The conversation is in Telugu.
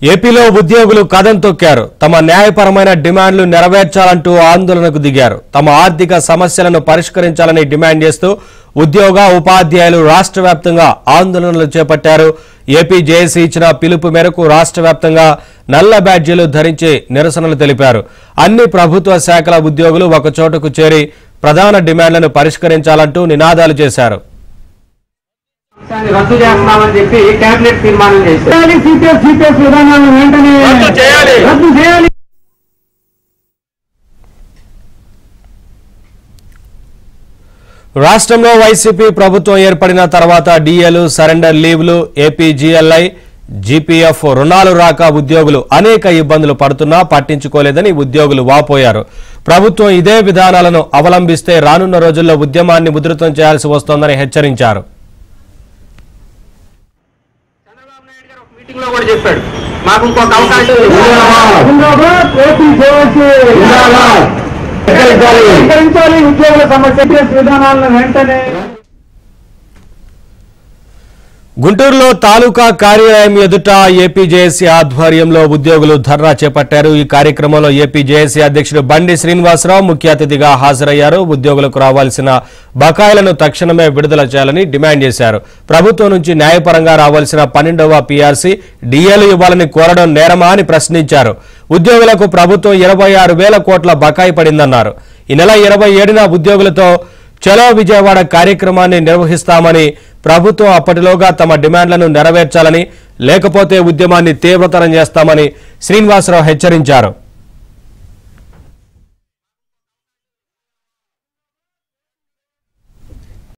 ఏపీలో ఉద్యోగులు కదం తొక్కారు. తమ న్యాయపరమైన డిమాండ్లు నెరవేర్చాలంటూ ఆందోళనకు దిగారు. తమ ఆర్థిక సమస్యలను పరిష్కరించాలని డిమాండ్ చేస్తూ ఉద్యోగ ఉపాధ్యాయులు రాష్ట్ర వ్యాప్తంగా ఆందోళనలు చేపట్టారు. ఏపీ జేఏసీ ఇచ్చిన పిలుపు మేరకు రాష్ట్ర వ్యాప్తంగా నల్ల బ్యాడ్జీలు ధరించి నిరసనలు తెలిపారు. అన్ని ప్రభుత్వ శాఖల ఉద్యోగులు ఒకచోటకు చేరి ప్రధాన డిమాండ్లను పరిష్కరించాలంటూ నినాదాలు చేశారు. రద్దు చేస్తున్నామని చెప్పి కేబినెట్ తీర్మానం చేశారు. సిపిఎస్ విధానాలను వెంటనే రద్దు చేయాలి. రాష్ట్రంలో వైసీపీ ప్రభుత్వం ఏర్పడిన తర్వాత డిఏలు, సరెండర్ లీవ్లు, ఏపీజీఎల్ఐ, జీపీఎఫ్ రుణాలు రాక ఉద్యోగులు అనేక ఇబ్బందులు పడుతున్నా పట్టించుకోలేదని ఉద్యోగులు వాపోయారు. ప్రభుత్వం ఇదే విధానాలను అవలంబిస్తే రానున్న రోజుల్లో ఉద్యమాన్ని ఉధృతం చేయాల్సి వస్తోందని హెచ్చరించారు. మీటింగ్ లో కూడా చెప్పాడు, మాకు ఇంకొక అవకాశం ఉద్యోగుల సమస్య విధానాలను వెంటనే. గుంటూరులో తాలూకా కార్యాలయం ఎదుట ఏపీ జేఏసీ ఆధ్వర్యంలో ఉద్యోగులు ధర్నా చేపట్టారు. ఈ కార్యక్రమంలో ఏపీ జేఏసీ అధ్యక్షుడు బండి శ్రీనివాసరావు ముఖ్య అతిథిగా హాజరయ్యారు. ఉద్యోగులకు రావాల్సిన బకాయిలను తక్షణమే విడుదల చేయాలని డిమాండ్ చేశారు. ప్రభుత్వం నుంచి న్యాయపరంగా రావాల్సిన 12వ పీఆర్సీ, డిఏలు ఇవ్వాలని కోరడం నేరమా అని ప్రశ్నించారు. ఉద్యోగులకు ప్రభుత్వం 26,000 కోట్ల బకాయి పడిందన్నారు. ఈ నెల 27న ఉద్యోగులతో చలో విజయవాడ కార్యక్రమాన్ని నిర్వహిస్తామని, ప్రభుత్వం అప్పటిలోగా తమ డిమాండ్లను నెరవేర్చాలని, లేకపోతే ఉద్యమాన్ని తీవ్రతరం చేస్తామని శ్రీనివాసరావు హెచ్చరించారు.